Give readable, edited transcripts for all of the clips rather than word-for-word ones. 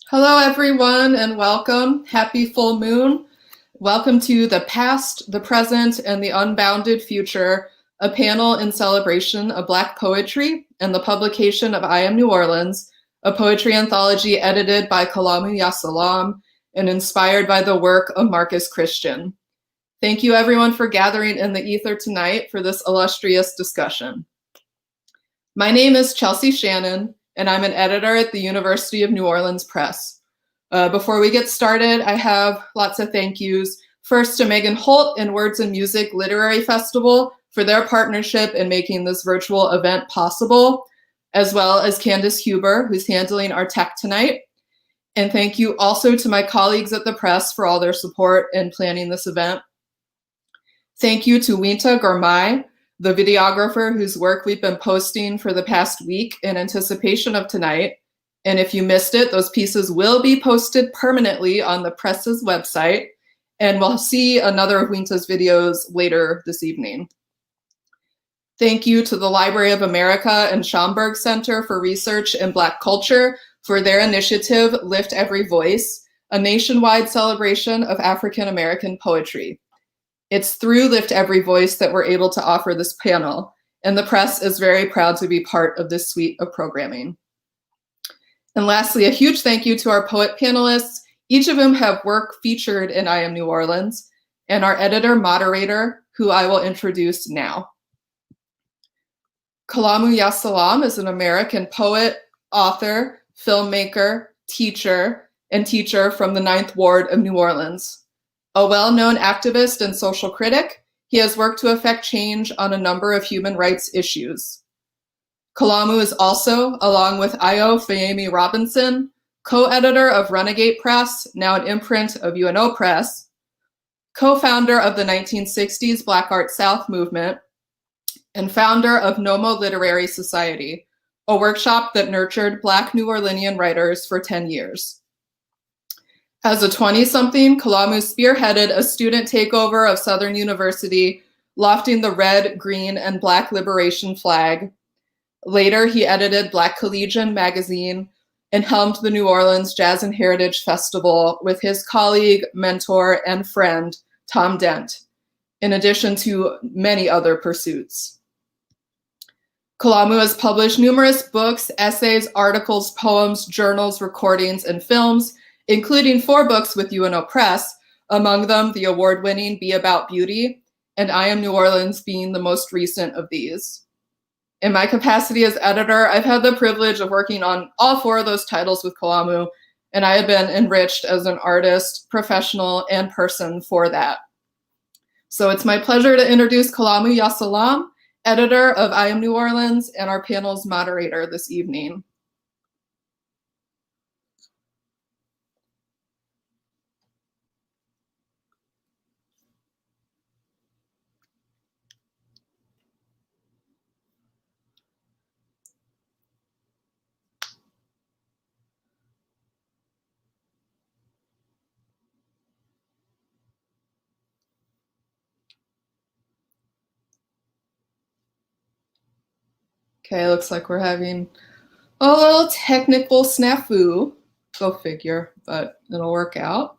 Hello, everyone, and welcome. Happy full moon. Welcome to The Past, the Present, and the Unbounded Future, a panel in celebration of Black poetry and the publication of I Am New Orleans, a poetry anthology edited by Kalamu Ya Salaam and inspired by the work of Marcus Christian. Thank you, everyone, for gathering in the ether tonight for this illustrious discussion. My name is Chelsea Shannon, and I'm an editor at the University of New Orleans Press. Before we get started, I have lots of thank yous. First to Megan Holt and Words and Music Literary Festival for their partnership in making this virtual event possible, as well as Candace Huber, who's handling our tech tonight. And thank you also to my colleagues at the press for all their support in planning this event. Thank you to Weenta Girmay, the videographer whose work we've been posting for the past week in anticipation of tonight. And if you missed it, those pieces will be posted permanently on the press's website, and we'll see another of Weenta's videos later this evening. Thank you to the Library of America and Schomburg Center for Research in Black Culture for their initiative, Lift Every Voice, a nationwide celebration of African American poetry. It's through Lift Every Voice that we're able to offer this panel, and the press is very proud to be part of this suite of programming. And lastly, a huge thank you to our poet panelists, each of whom have work featured in I Am New Orleans, and our editor-moderator, who I will introduce now. Kalamu Ya Salaam is an American poet, author, filmmaker, teacher, and teacher from the 9th Ward of New Orleans. A well-known activist and social critic, he has worked to effect change on a number of human rights issues. Kalamu is also, along with Io Fayemi Robinson, co-editor of Renegade Press, now an imprint of UNO Press, co-founder of the 1960s Black Art South movement, and founder of Nomo Literary Society, a workshop that nurtured Black New Orleanian writers for 10 years. As a 20-something, Kalamu spearheaded a student takeover of Southern University, lofting the red, green, and Black liberation flag. Later, he edited Black Collegian magazine and helmed the New Orleans Jazz and Heritage Festival with his colleague, mentor, and friend, Tom Dent, in addition to many other pursuits. Kalamu has published numerous books, essays, articles, poems, journals, recordings, and films, including 4 books with UNO Press, among them the award-winning Be About Beauty, and I Am New Orleans being the most recent of these. In my capacity as editor, I've had the privilege of working on all 4 of those titles with Kalamu, and I have been enriched as an artist, professional, and person for that. So it's my pleasure to introduce Kalamu Ya Salaam, editor of I Am New Orleans, and our panel's moderator this evening. Okay, looks like we're having a little technical snafu. Go figure, but it'll work out.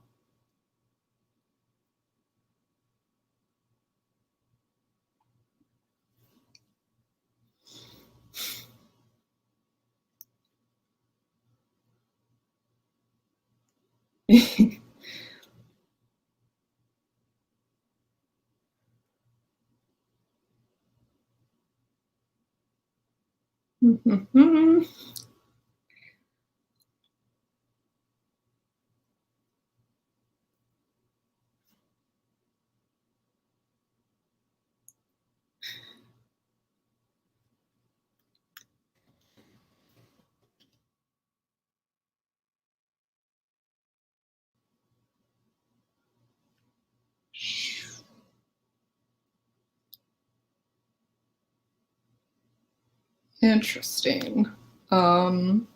Interesting. Let's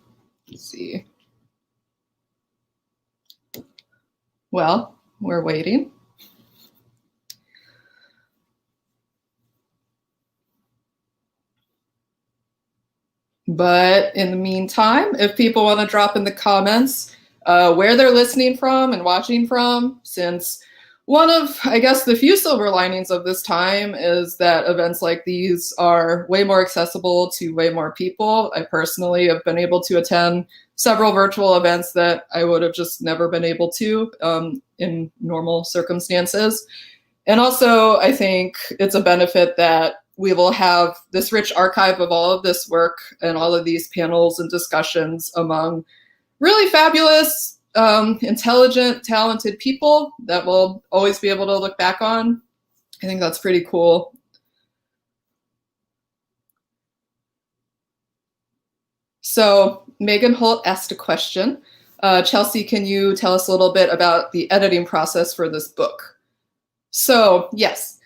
see. Well, we're waiting. But in the meantime, if people want to drop in the comments, where they're listening from and watching from, since one of, I guess, the few silver linings of this time is that events like these are way more accessible to way more people. I personally have been able to attend several virtual events that I would have just never been able to in normal circumstances. And also, I think it's a benefit that we will have this rich archive of all of this work and all of these panels and discussions among really fabulous, intelligent, talented people that we'll always be able to look back on. I think that's pretty cool. So Megan Holt asked a question. Chelsea, can you tell us a little bit about the editing process for this book? So yes,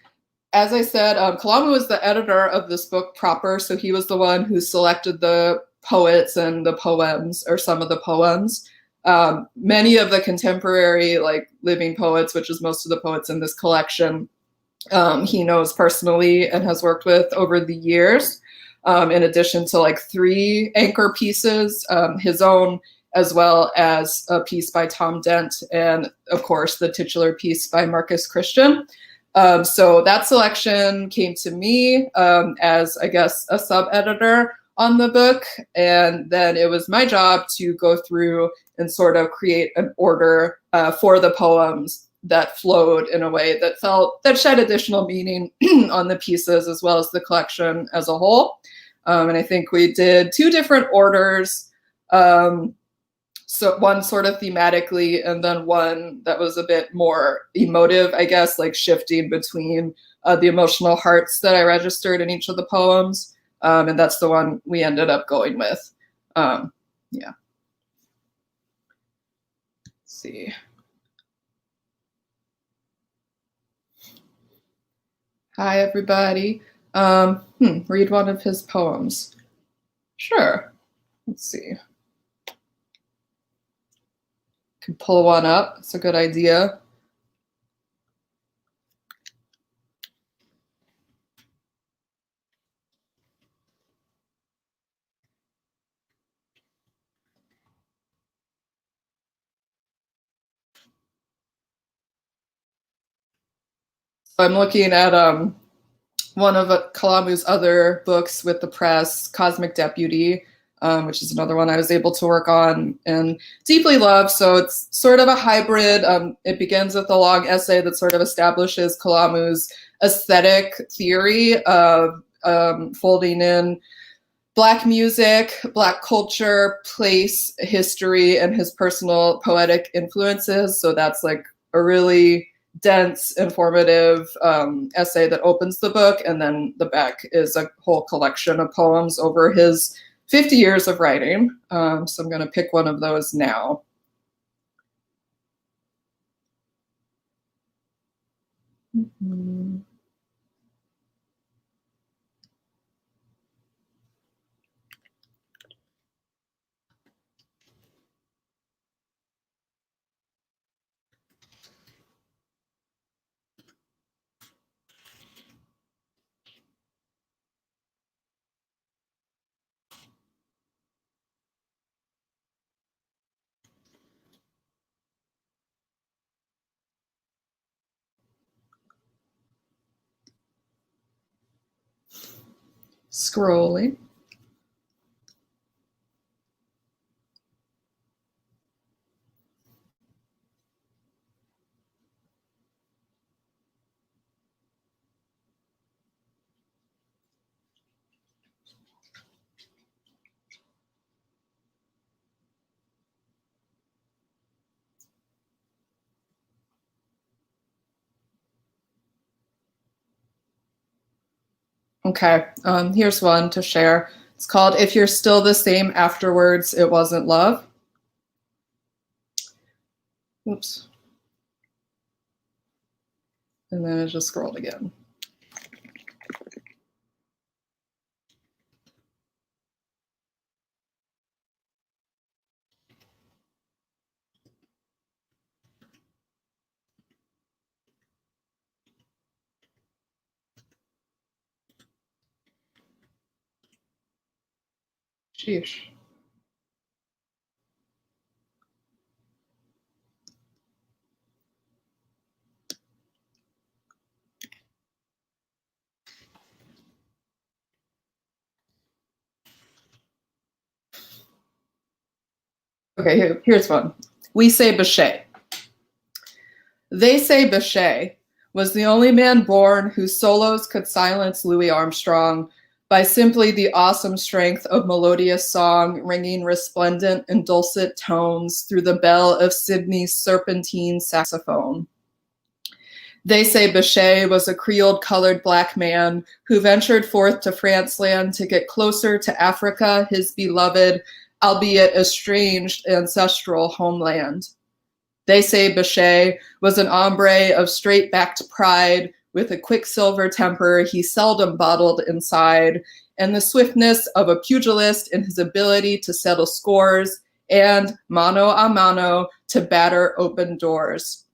as I said, Kalamu was the editor of this book proper, so he was the one who selected the poets and the poems, or some of the poems. Many of the contemporary, like, living poets, which is most of the poets in this collection, he knows personally and has worked with over the years, in addition to like 3 anchor pieces, his own, as well as a piece by Tom Dent, and of course the titular piece by Marcus Christian. So that selection came to me as, I guess, a sub-editor on the book, and then it was my job to go through and sort of create an order for the poems that flowed in a way that shed additional meaning on the pieces as well as the collection as a whole. And I think we did 2 different orders. So one sort of thematically, and then one that was a bit more emotive, I guess, like shifting between the emotional hearts that I registered in each of the poems. And that's the one we ended up going with. Yeah. Let's see. Hi, everybody. Read one of his poems. Sure. Let's see. Can pull one up. It's a good idea. So I'm looking at one of Kalamu's other books with the press, Cosmic Deputy, which is another one I was able to work on and deeply love. So it's sort of a hybrid. It begins with a long essay that sort of establishes Kalamu's aesthetic theory of folding in Black music, Black culture, place, history, and his personal poetic influences. So that's like a really dense, informative essay that opens the book. And then the back is a whole collection of poems over his 50 years of writing. So I'm going to pick one of those now. Mm-hmm. Scrolling. Okay, here's one to share. It's called If You're Still the Same Afterwards, It Wasn't Love. Oops. And then I just scrolled again. Sheesh. Okay, here's one. We say Bechet. They say Bechet was the only man born whose solos could silence Louis Armstrong by simply the awesome strength of melodious song ringing resplendent and dulcet tones through the bell of Sydney's serpentine saxophone. They say Bechet was a Creole-colored Black man who ventured forth to France land to get closer to Africa, his beloved, albeit estranged, ancestral homeland. They say Bechet was an hombre of straight-backed pride with a quicksilver temper he seldom bottled inside, and the swiftness of a pugilist in his ability to settle scores and, mano a mano, to batter open doors.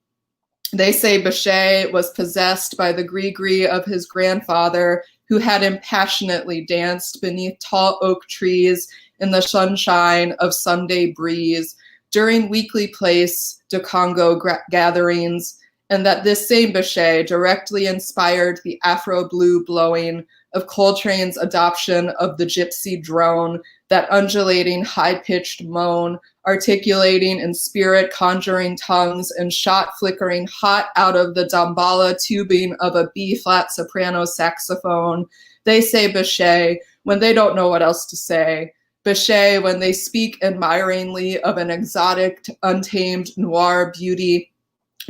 They say Bechet was possessed by the gree-gree of his grandfather, who had him passionately danced beneath tall oak trees in the sunshine of Sunday breeze during weekly place de Congo gatherings, and that this same Bechet directly inspired the Afro-blue blowing of Coltrane's adoption of the gypsy drone, that undulating high-pitched moan, articulating in spirit conjuring tongues and shot flickering hot out of the dambala tubing of a B-flat soprano saxophone. They say Bechet when they don't know what else to say. Bechet when they speak admiringly of an exotic, untamed noir beauty.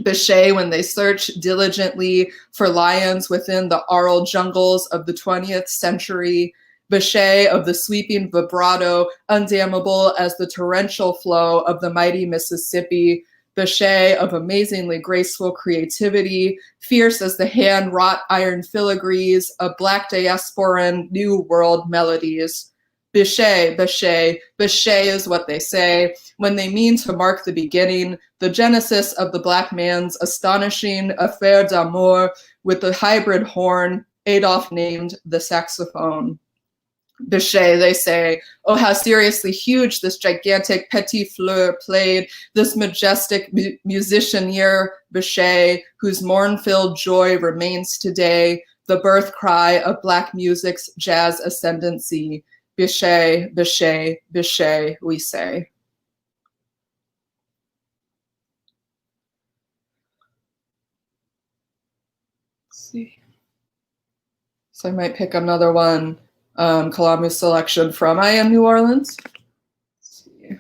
Bechet when they search diligently for lions within the aural jungles of the 20th century. Bechet of the sweeping vibrato, undammable as the torrential flow of the mighty Mississippi. Bechet of amazingly graceful creativity, fierce as the hand-wrought iron filigrees of Black diasporan New World melodies. Bechet, Bechet, Bechet is what they say when they mean to mark the beginning, the genesis of the Black man's astonishing affaire d'amour with the hybrid horn Adolphe named the saxophone. Bechet, they say, oh, how seriously huge this gigantic petit fleur played, this majestic musicianeer Bechet, whose morn-filled joy remains today, the birth cry of Black music's jazz ascendancy. Bechet, Bechet, Bechet, we say. Let's see. So I might pick another one, Kalamu's selection from I Am New Orleans. Let's see.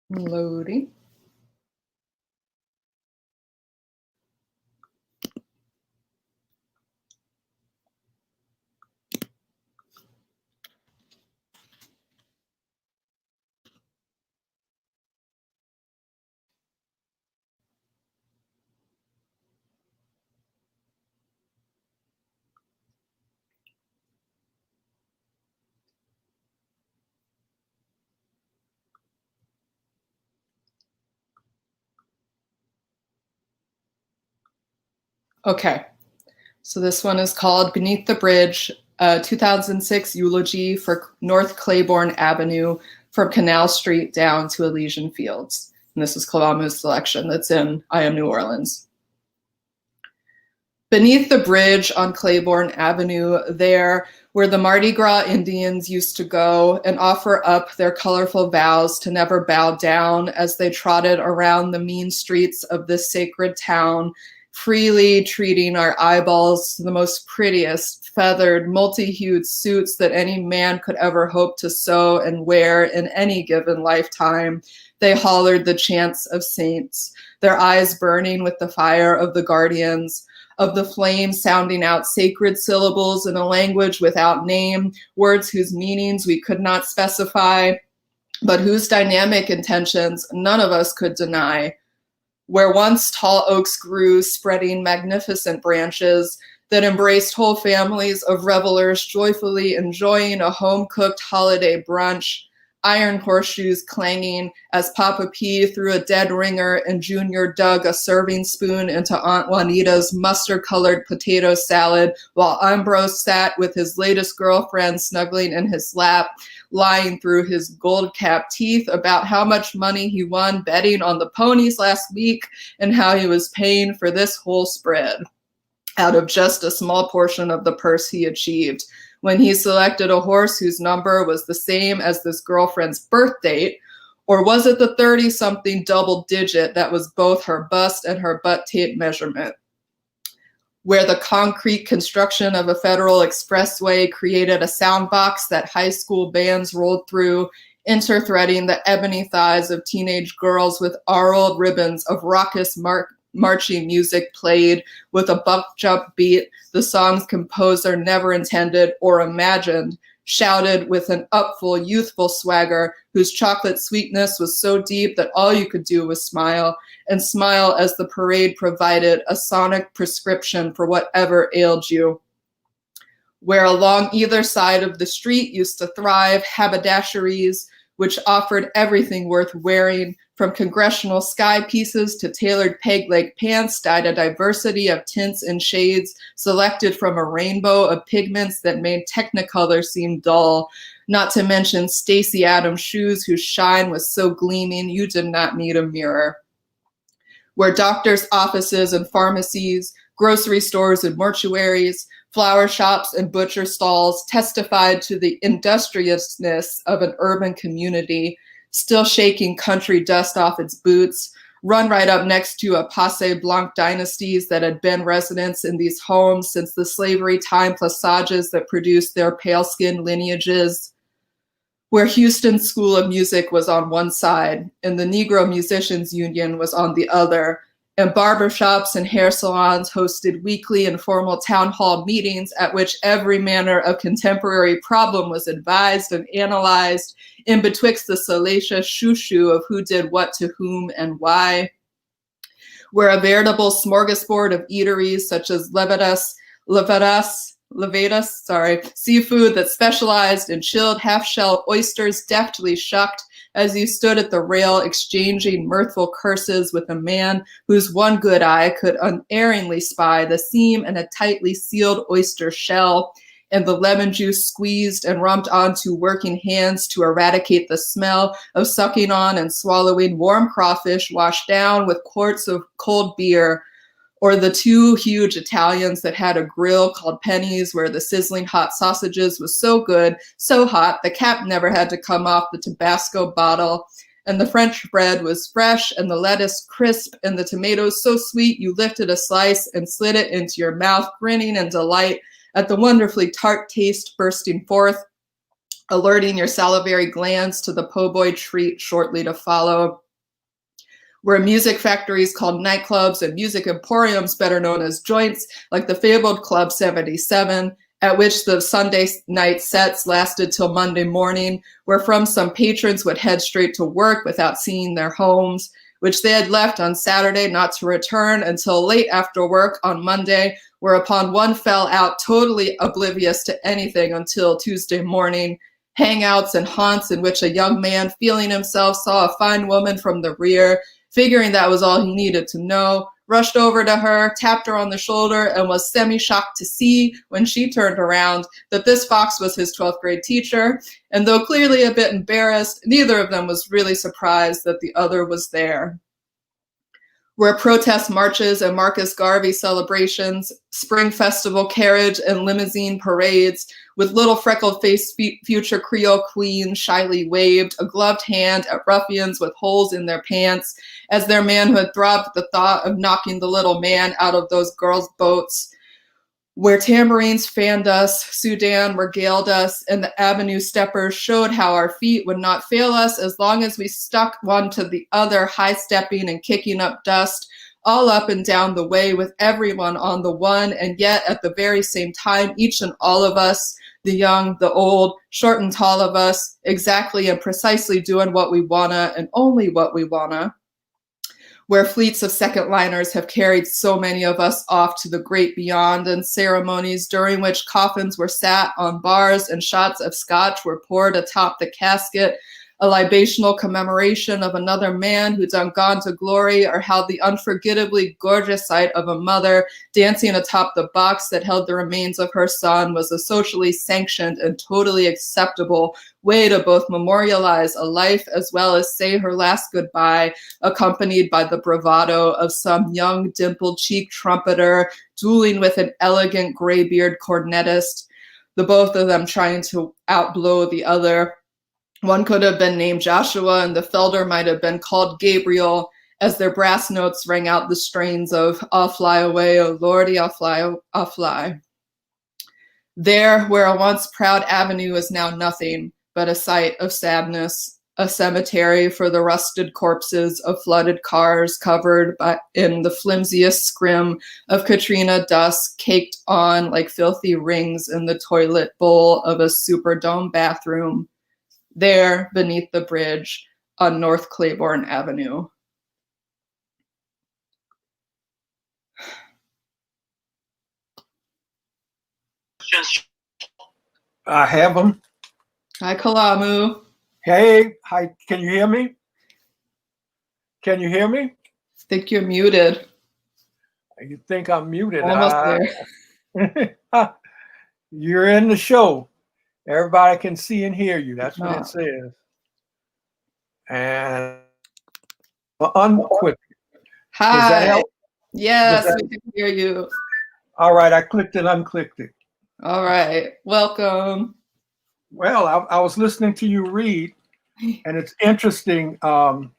Loading. Okay, so this one is called Beneath the Bridge, 2006 eulogy for North Claiborne Avenue from Canal Street down to Elysian Fields. And this is Kalamu's selection that's in I Am New Orleans. Beneath the bridge on Claiborne Avenue, there where the Mardi Gras Indians used to go and offer up their colorful vows to never bow down as they trotted around the mean streets of this sacred town, freely treating our eyeballs to the most prettiest, feathered, multi-hued suits that any man could ever hope to sew and wear in any given lifetime. They hollered the chants of saints, their eyes burning with the fire of the guardians, of the flame sounding out sacred syllables in a language without name, words whose meanings we could not specify, but whose dynamic intentions none of us could deny. Where once tall oaks grew, spreading magnificent branches that embraced whole families of revelers joyfully enjoying a home-cooked holiday brunch, iron horseshoes clanging as Papa P threw a dead ringer and Junior dug a serving spoon into Aunt Juanita's mustard-colored potato salad while Ambrose sat with his latest girlfriend snuggling in his lap, lying through his gold-capped teeth about how much money he won betting on the ponies last week and how he was paying for this whole spread out of just a small portion of the purse he achieved. When he selected a horse whose number was the same as this girlfriend's birth date, or was it the 30-something double digit that was both her bust and her butt tape measurement? Where the concrete construction of a federal expressway created a sound box that high school bands rolled through, interthreading the ebony thighs of teenage girls with aureoled ribbons of raucous marching music played with a buck jump beat the song's composer never intended or imagined, shouted with an upful, youthful swagger whose chocolate sweetness was so deep that all you could do was smile, and smile as the parade provided a sonic prescription for whatever ailed you. Where along either side of the street used to thrive haberdasheries, which offered everything worth wearing, from congressional sky pieces to tailored peg-leg pants dyed a diversity of tints and shades, selected from a rainbow of pigments that made Technicolor seem dull, not to mention Stacey Adams shoes whose shine was so gleaming you did not need a mirror. Where doctors' offices and pharmacies, grocery stores and mortuaries, flower shops and butcher stalls testified to the industriousness of an urban community, still shaking country dust off its boots, run right up next to a Passe Blanc dynasties that had been residents in these homes since the slavery time plasages that produced their pale-skinned lineages. Where Houston's School of Music was on one side and the Negro Musicians Union was on the other, and barbershops and hair salons hosted weekly informal town hall meetings at which every manner of contemporary problem was advised and analyzed in betwixt the salacious shoo-shoo of who did what to whom and why. Where a veritable smorgasbord of eateries such as Levadas, seafood that specialized in chilled half-shell oysters deftly shucked as you stood at the rail exchanging mirthful curses with a man whose one good eye could unerringly spy the seam in a tightly sealed oyster shell, and the lemon juice squeezed and rubbed onto working hands to eradicate the smell of sucking on and swallowing warm crawfish washed down with quarts of cold beer, or the two huge Italians that had a grill called Pennies where the sizzling hot sausages was so good, so hot, the cap never had to come off the Tabasco bottle, and the French bread was fresh and the lettuce crisp and the tomatoes so sweet you lifted a slice and slid it into your mouth, grinning in delight at the wonderfully tart taste bursting forth, alerting your salivary glands to the po' boy treat shortly to follow. Where music factories called nightclubs and music emporiums, better known as joints, like the fabled Club 77, at which the Sunday night sets lasted till Monday morning, where from some patrons would head straight to work without seeing their homes, which they had left on Saturday not to return until late after work on Monday, whereupon one fell out totally oblivious to anything until Tuesday morning. Hangouts and haunts in which a young man feeling himself saw a fine woman from the rear, figuring that was all he needed to know, rushed over to her, tapped her on the shoulder, and was semi-shocked to see, when she turned around, that this fox was his 12th grade teacher, and though clearly a bit embarrassed, neither of them was really surprised that the other was there. Where protest marches and Marcus Garvey celebrations, spring festival carriage and limousine parades, with little freckled-faced future Creole queens shyly waved a gloved hand at ruffians with holes in their pants, as their manhood throbbed at the thought of knocking the little man out of those girls' boats. Where tambourines fanned us, Sudan regaled us, and the avenue steppers showed how our feet would not fail us as long as we stuck one to the other, high-stepping and kicking up dust, all up and down the way with everyone on the one, and yet at the very same time, each and all of us, the young, the old, short and tall of us, exactly and precisely doing what we wanna and only what we wanna. Where fleets of second liners have carried so many of us off to the great beyond, and ceremonies during which coffins were sat on bars and shots of scotch were poured atop the casket a libational commemoration of another man who'd gone to glory, or how the unforgettably gorgeous sight of a mother dancing atop the box that held the remains of her son was a socially sanctioned and totally acceptable way to both memorialize a life as well as say her last goodbye, accompanied by the bravado of some young dimple-cheeked trumpeter dueling with an elegant graybeard cornetist, the both of them trying to outblow the other. One could have been named Joshua, and the Felder might have been called Gabriel, as their brass notes rang out the strains of "I'll fly away, oh Lordy, I'll fly, I'll fly." There, where a once proud avenue is now nothing but a site of sadness, a cemetery for the rusted corpses of flooded cars covered in the flimsiest scrim of Katrina dust, caked on like filthy rings in the toilet bowl of a Superdome bathroom. There, beneath the bridge on North Claiborne Avenue. I have them. Hi, Kalamu. Hey, hi. Can you hear me? Can you hear me? I think you're muted. You think I'm muted? Almost there. You're in the show. Everybody can see and hear you. That's what it says. And unquick. Hi. Does that help? Yes, we can hear you. All right, I clicked it, unclicked it. All right, welcome. Well, I was listening to you read, and it's interesting to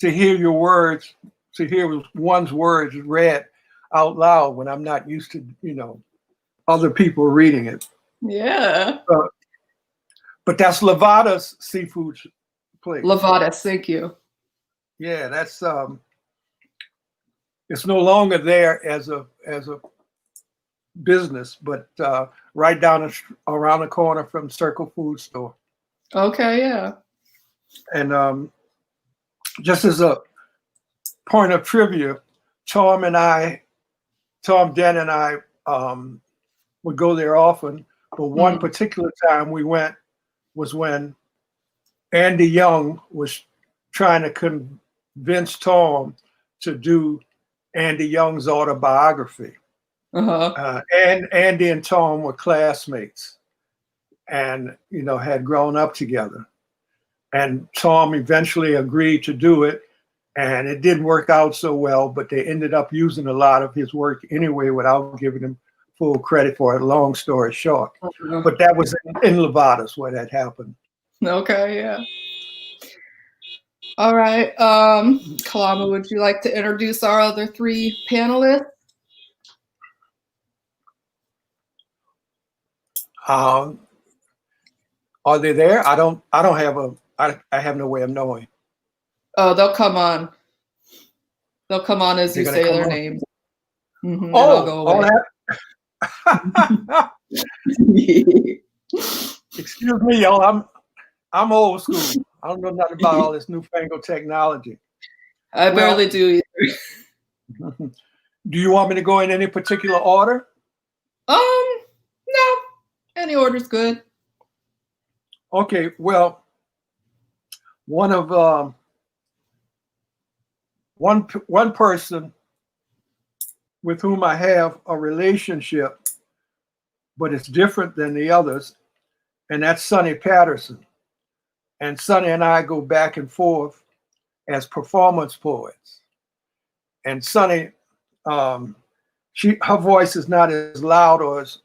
hear your words, to hear one's words read out loud when I'm not used to, other people reading it. Yeah. But that's Levada's seafood place. Levada's, thank you. Yeah, that's it's no longer there as a business, but right down around the corner from Circle Food Store. Okay, yeah. And just as a point of trivia, Tom, Dan, and I would go there often. But one particular time we went was when Andy Young was trying to convince Tom to do Andy Young's autobiography. And Andy and Tom were classmates and, had grown up together. And Tom eventually agreed to do it. And it didn't work out so well, but they ended up using a lot of his work anyway without giving him full credit for it, long story short. But that was in Levada's where that happened. Okay, yeah. All right. Kalamu, would you like to introduce our other three panelists? Are they there? I have no way of knowing. Oh, they'll come on. They'll come on as you say their names. Mm-hmm, oh, excuse me, y'all. I'm old school. I don't know nothing about all this newfangled technology. I barely do either. Do you want me to go in any particular order? No. Any order's good. Okay, well, one person with whom I have a relationship, but it's different than the others, and that's Sunni Patterson. And Sunni and I go back and forth as performance poets. And Sunni, her voice is not as loud or as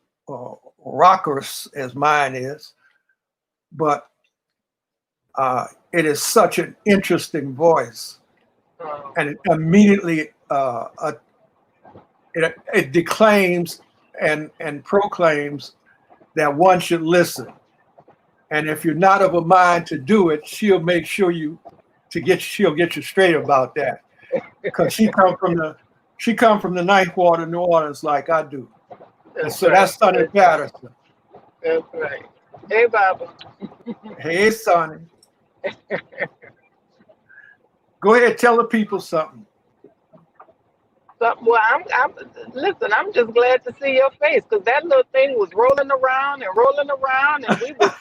raucous as mine is, but it is such an interesting voice, and it immediately it declaims and proclaims that one should listen. And if you're not of a mind to do it, she'll make sure she'll get you straight about that, because she come from the Ninth Ward of New Orleans like I do. And so that's Sunni Patterson. That's right. Hey, Baba. Hey, Sunni. Go ahead, tell the people something. Well, listen, I'm just glad to see your face, because that little thing was rolling around, and we was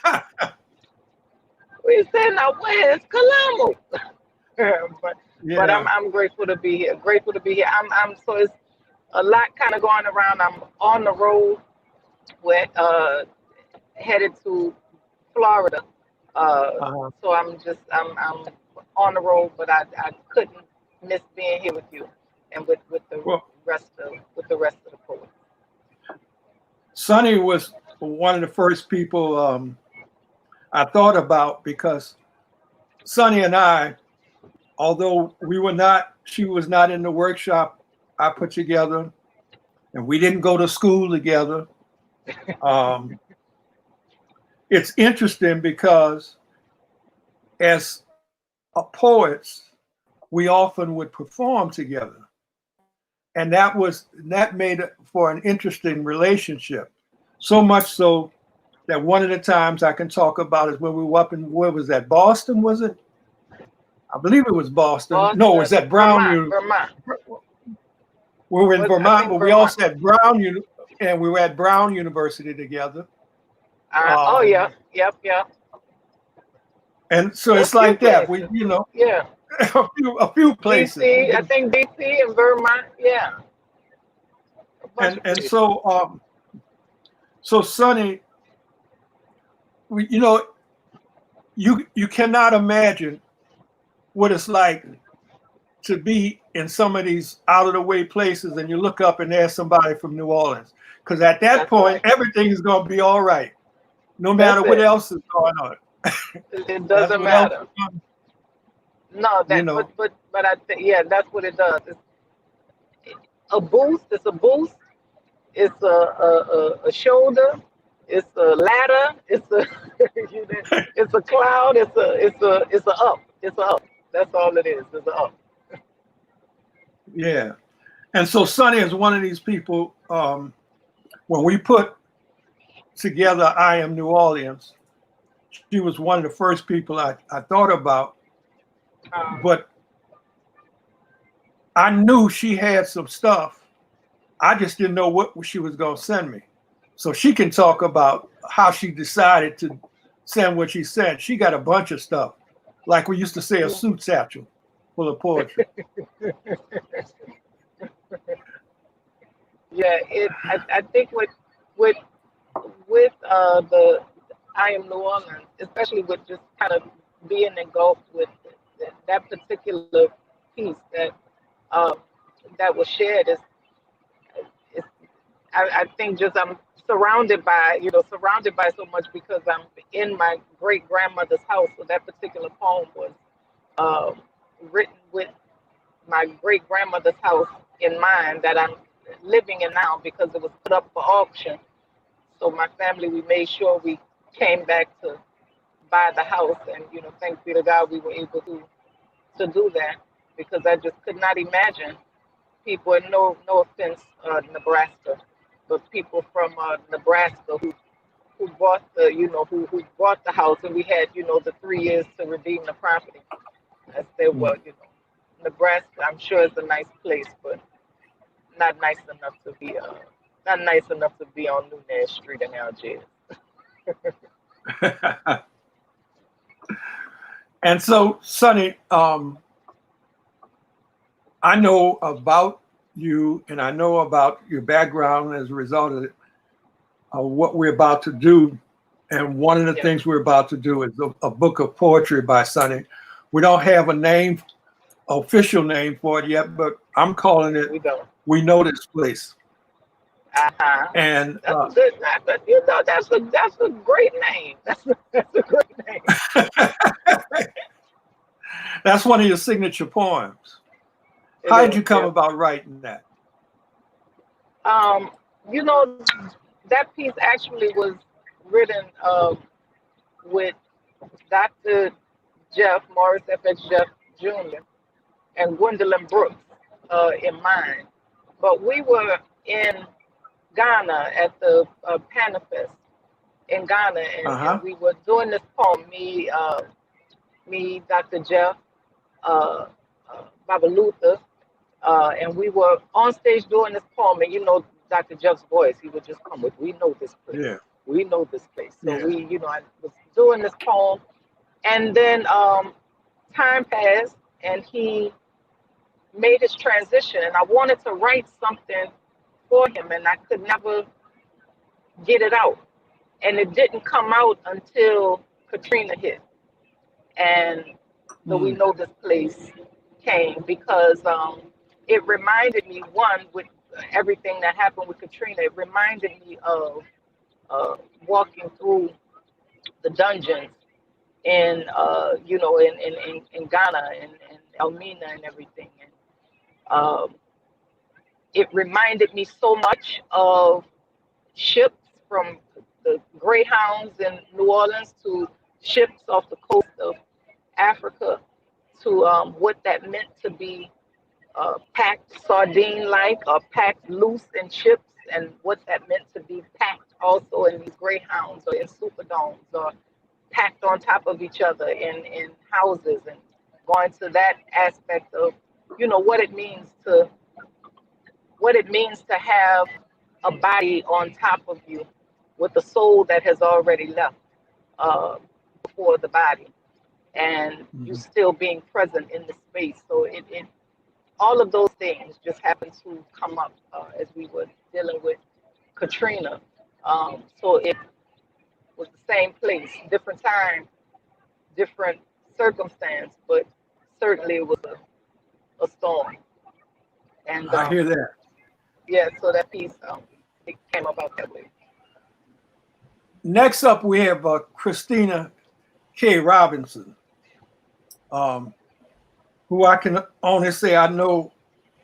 We said, now where's Kalamu? but Yeah. I'm grateful to be here. Grateful to be here. I'm so it's a lot kind of going around. I'm on the road with headed to Florida. Uh-huh. So I'm on the road, but I couldn't miss being here with you and with the Well, rest of the poets. Sunny was one of the first people I thought about because Sunny and I, although she was not in the workshop I put together, and we didn't go to school together. It's interesting because as poets, we often would perform together, and that made it for an interesting relationship. So much so that one of the times I can talk about is when we were up in, where was that, Boston? Was it? I believe it was Boston. No, it was Boston, at Brown. Vermont. We were in I Vermont, think but we Vermont. also at Brown, and we were at Brown University together. Oh yeah, Um, yep. and so A it's few like that. We, places. Yeah. a few places. DC, I think DC and Vermont, yeah. A bunch of And places. so Sonny, you cannot imagine what it's like to be in some of these out of the way places, and you look up and there's somebody from New Orleans, because at that That's point right. everything is going to be all right, no That's matter what it. else is going on. It That's doesn't what else matter. is going, No, you that know. but I think yeah, that's what it does. It's a boost. It's a boost. It's a shoulder. It's a ladder. It's a it's a cloud. It's a up. It's a up. That's all it is. It's a up. Yeah. And so Sonny is one of these people. When we put together I Am New Orleans, she was one of the first people I thought about, Um, but I knew she had some stuff. I just didn't know what she was going to send me. So she can talk about how she decided to send what she sent. She got a bunch of stuff. Like we used to say, a suit satchel full of poetry. yeah. I think with the I Am New Orleans, especially with just kind of being engulfed with that particular piece um, that was shared is I think just I'm surrounded by so much because I'm in my great grandmother's house. So that particular poem was um, written with my great grandmother's house in mind that I'm living in now because it was put up for auction. So my family, we made sure we came back to buy the house, and thanks be to God, we were able to do that because I just could not imagine people, and no offense, Nebraska, but people from Nebraska who bought who bought the house, and we had the 3 years to redeem the property. I said, well, Nebraska, I'm sure it's a nice place, but not nice enough to be not nice enough to be on Nunez Street in Algiers. And so, Sonny, I know about you and I know about your background as a result of what we're about to do. And one of the Yeah. things we're about to do is a book of poetry by Sonny. We don't have a name, official name for it yet, but I'm calling it We don't. We Know This Place. Uh-huh. And That's a good. That's a great name. That's a great name. that's one of your signature poems. It How did is. you come Yeah. about writing that? Um, you know, that piece actually was written with Dr. Jeff Morris, F.H. Jeff Jr. and Gwendolyn Brooks in mind. But we were in Ghana at the Panifest in Ghana, and Uh-huh. we were doing this poem. Me, Dr. Jeff, uh, Baba Luther, and we were on stage doing this poem. And Dr. Jeff's voice, he would just come with, "We know this place. Yeah. We know this place." So Yeah. I was doing this poem, And then time passed, and he made his transition. And I wanted to write something for him, and I could never get it out. And it didn't come out until Katrina hit. And the We Know This Place came, because it reminded me, one, with everything that happened with Katrina, it reminded me of walking through the dungeons in in Ghana and Elmina and everything. And it reminded me so much of ships, from the Greyhounds in New Orleans to ships off the coast of Africa, to what that meant to be packed sardine-like or packed loose in ships, and what that meant to be packed also in these Greyhounds or in Superdomes, or packed on top of each other in houses, and going to that aspect of, what it means to have a body on top of you with a soul that has already left before the body, and you still being present in the space. So it all of those things just happened to come up as we were dealing with Katrina. So it was the same place, different time, different circumstance, but certainly it was a storm. And I hear that. yeah, so that piece it came about that way. Next up, we have Kristina Kay Robinson, who I can only say I know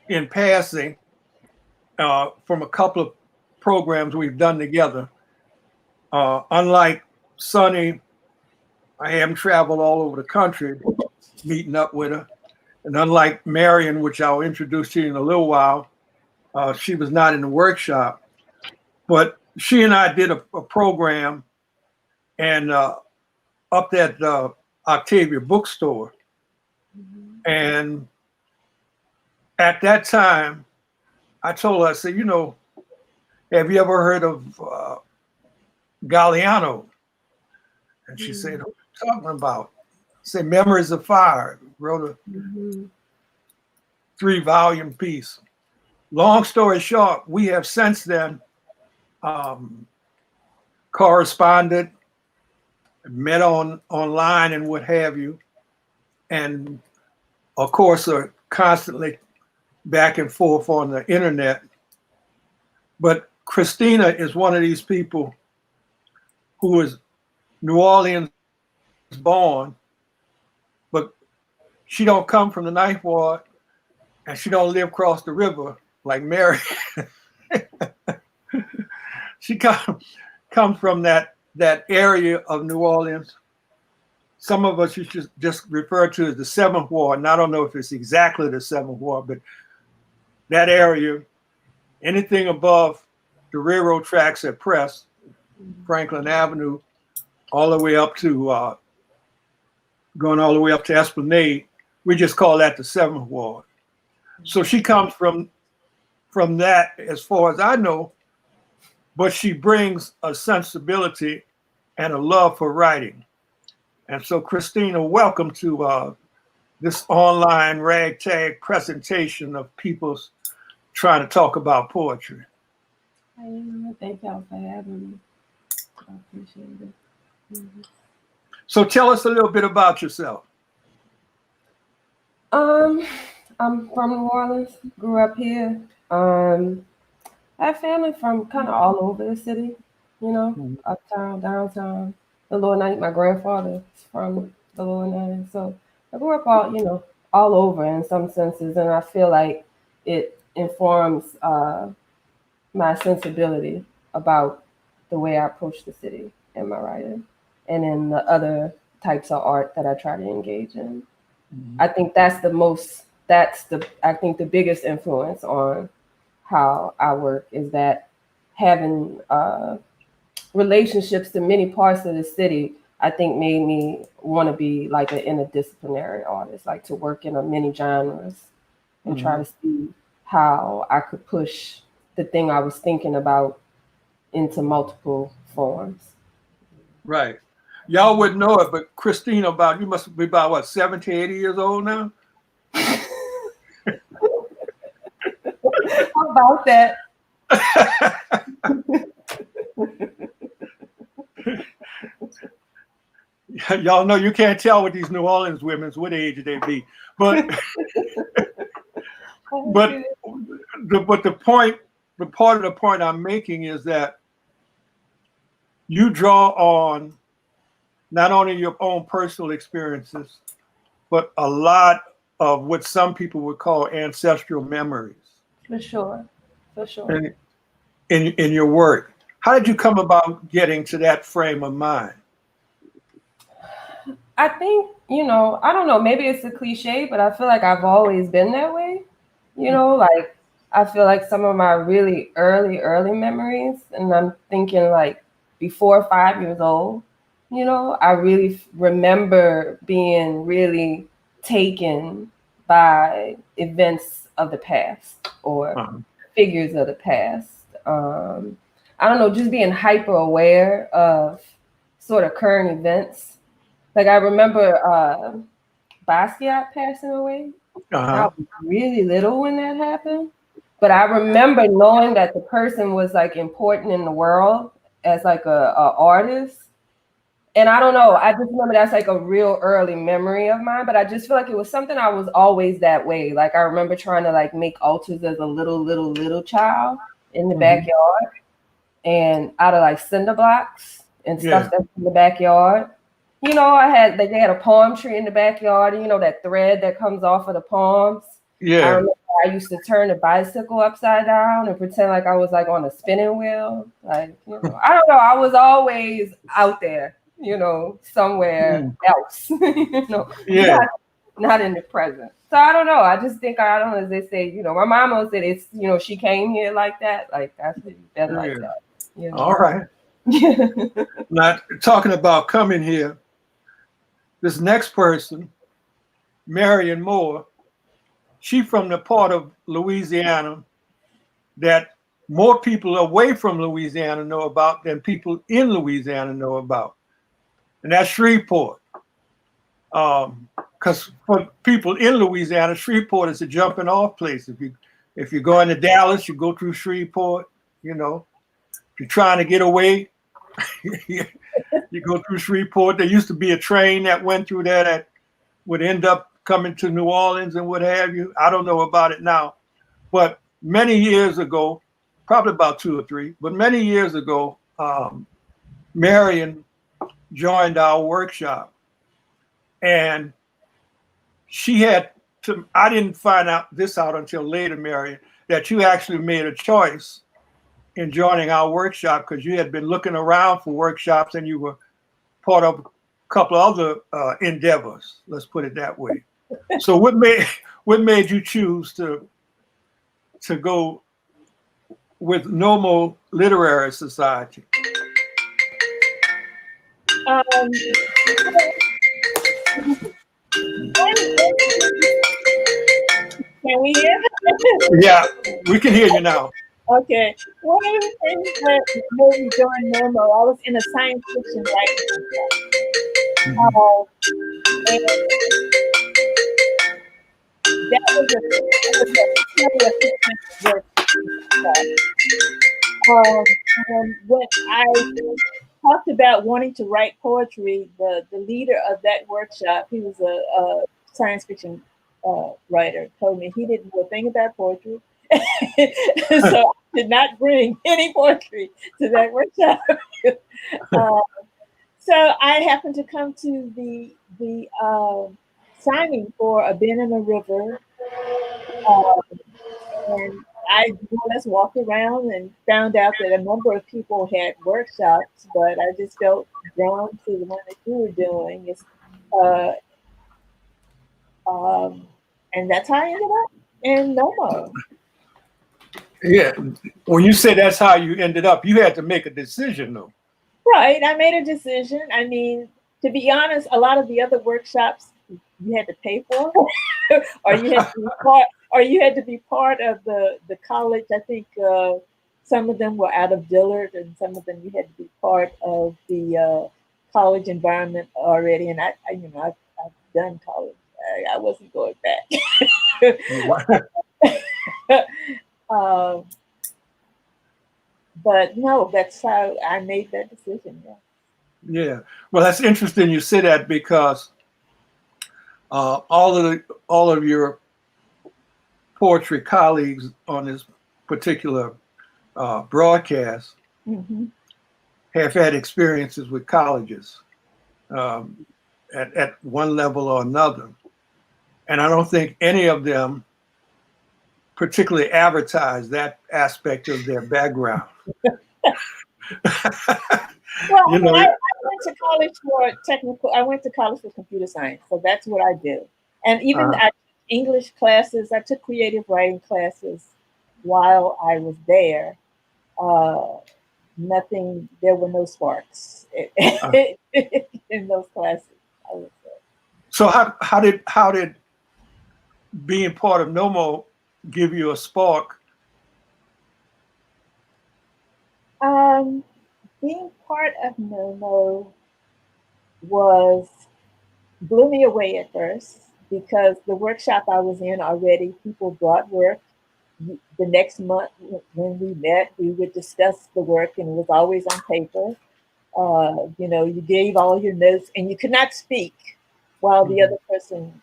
in passing from a couple of programs we've done together. Unlike Sunni, I haven't traveled all over the country meeting up with her. And unlike Marian, which I'll introduce to you in a little while, she was not in the workshop. But she and I did a program and up at the Octavia bookstore. And at that time, I told her, I said, have you ever heard of Galliano? And she said, what are you talking about? I said, Memories of Fire. Wrote a 3-volume piece. Long story short, we have since then corresponded, met online and what have you, and of course are constantly back and forth on the internet. But Kristina is one of these people who is New Orleans born, but she don't come from the Ninth Ward, and she don't live across the river like Mary. She comes from that area of New Orleans. Some of us used to just refer to as the 7th Ward, and I don't know if it's exactly the 7th Ward, but that area, anything above the railroad tracks at Press, Franklin Avenue, all the way up to going all the way up to Esplanade, we just call that the 7th Ward. So she comes from that, as far as I know, but she brings a sensibility and a love for writing. And so, Kristina, welcome to this online ragtag presentation of people trying to talk about poetry. Thank y'all for having me. I appreciate it. So tell us a little bit about yourself. I'm from New Orleans, grew up here. I have family from kind of all over the city, uptown, downtown, the Lower Ninth. My grandfather is from the Lower Ninth. So I grew up all over in some senses, and I feel like it informs my sensibility about the way I approach the city in my writing and in the other types of art that I try to engage in. I think that's the biggest influence on how I work, is that having relationships to many parts of the city, I think made me want to be like an interdisciplinary artist, like to work in many genres and try to see how I could push the thing I was thinking about into multiple forms. Right. Y'all wouldn't know it, but Kristina, you must be about what, 70, 80 years old now? How about that? Y'all know you can't tell with these New Orleans women what age they be, but but the part of the point I'm making is that you draw on not only your own personal experiences, but a lot of what some people would call ancestral memories. For sure. For sure. In your work. How did you come about getting to that frame of mind? I think, I don't know, maybe it's a cliche, but I feel like I've always been that way. Like I feel like some of my really early memories, and I'm thinking like before 5 years old, I really remember being really taken by events of the past or figures of the past. I don't know, just being hyper aware of sort of current events. Like I remember Basquiat passing away. I was really little when that happened, but I remember knowing that the person was like important in the world as like a artist. And I don't know, I just remember that's like a real early memory of mine, but I just feel like it was something I was always that way. Like I remember trying to like make altars as a little child in the backyard and out of like cinder blocks and stuff that's in the backyard. I had they had a palm tree in the backyard, that thread that comes off of the palms. I remember I used to turn the bicycle upside down and pretend like I was like on a spinning wheel. Like, I don't know. I was always out there, somewhere else, not in the present. So I don't know. I just think, I don't know, as they say, my mama said it's, she came here like that. Like, that's better like that. All right. Not talking about coming here. This next person, Marian Moore, she from the part of Louisiana that more people away from Louisiana know about than people in Louisiana know about. And that's Shreveport. Because for people in Louisiana, Shreveport is a jumping off place. If you're going to Dallas, you go through Shreveport, If you're trying to get away, you go through Shreveport. There used to be a train that went through there that would end up coming to New Orleans and what have you. I don't know about it now. But many years ago, probably about 2 or 3, but many years ago, Marian joined our workshop. And she had to, I didn't find out until later, Marian, that you actually made a choice in joining our workshop because you had been looking around for workshops and you were part of a couple of other endeavors, let's put it that way. So what made you choose to go with Normal Literary Society? Can we hear? Yeah, we can hear you now. Okay. One of the things that made me join Normal, I was in a science fiction writing and that was a work. And when I talked about wanting to write poetry, the leader of that workshop, he was a science fiction writer, told me he didn't know a thing about poetry. So I did not bring any poetry to that workshop. So I happened to come to the signing for A Bend in the River. And I more or less walked around and found out that a number of people had workshops, but I just felt drawn to the one that you were doing. And that's how I ended up in NOMO. Yeah. When you say that's how you ended up, you had to make a decision, though. Right. I made a decision. I mean, to be honest, a lot of the other workshops you had to pay for, or you had to be part of the college. I think some of them were out of Dillard, and some of them you had to be part of the college environment already, and I've done college. I wasn't going back. But no, that's how I made that decision. Yeah. Yeah. Well, that's interesting you say that, because all of your poetry colleagues on this particular broadcast have had experiences with colleges at one level or another. And I don't think any of them particularly advertise that aspect of their background. Well, You know, I went to college for technical. I went to college for computer science, so that's what I do. And even I took English classes. I took creative writing classes while I was there. Nothing. There were no sparks in those classes, I would say. So how did being part of NOMO give you a spark? Being part of NOMO blew me away at first, because the workshop I was in already, people brought work. The next month when we met, we would discuss the work, and it was always on paper. You gave all your notes, and you could not speak while the other person,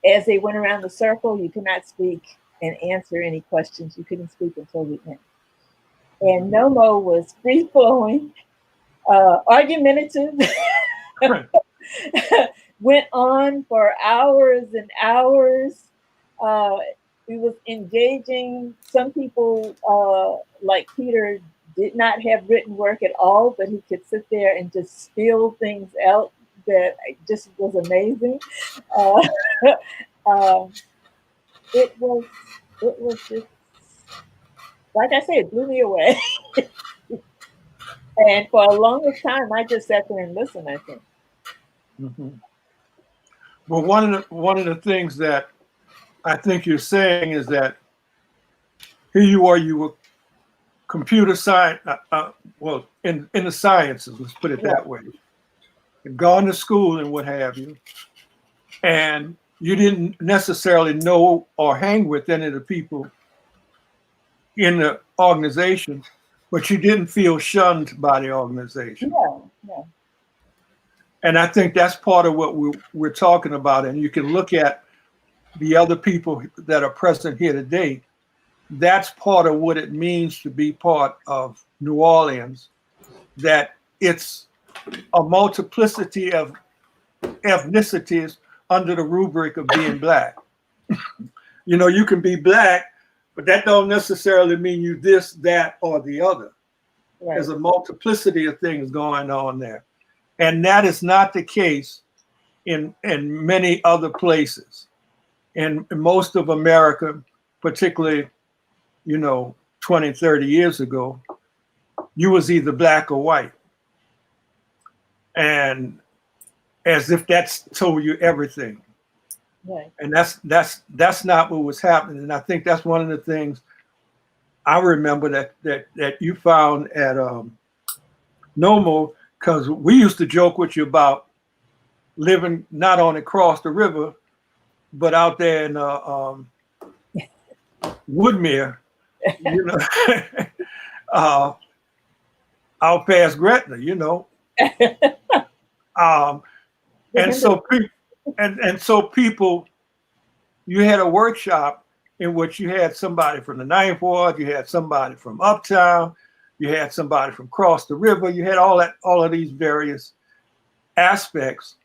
as they went around the circle, you could not speak and answer any questions. You couldn't speak until the end. And NOMO was free flowing, argumentative, went on for hours and hours. It was engaging. Some people, like Peter, did not have written work at all, but he could sit there and just spill things out that just was amazing. It was just, like I said, it blew me away. And for a longest time, I just sat there and listened, I think. Well, one of the things that I think you're saying is that here you were computer science, well, in the sciences, let's put it that way. You've gone to school and what have you, and you didn't necessarily know or hang with any of the people in the organization, but you didn't feel shunned by the organization. Yeah. And I think that's part of what we're talking about. And you can look at the other people that are present here today. That's part of what it means to be part of New Orleans, that it's a multiplicity of ethnicities under the rubric of being Black. You can be Black, but that don't necessarily mean you this, that, or the other. Right. There's a multiplicity of things going on there. And that is not the case in many other places. In most of America, particularly, 20, 30 years ago, you was either Black or white. And as if that's told you everything. Right. And that's not what was happening. And I think that's one of the things I remember that you found at NOMO, because we used to joke with you about living not on across the river, but out there in Woodmere, out past Gretna, and so people, you had a workshop in which you had somebody from the Ninth Ward, you had somebody from Uptown, you had somebody from across the river, you had all of these various aspects,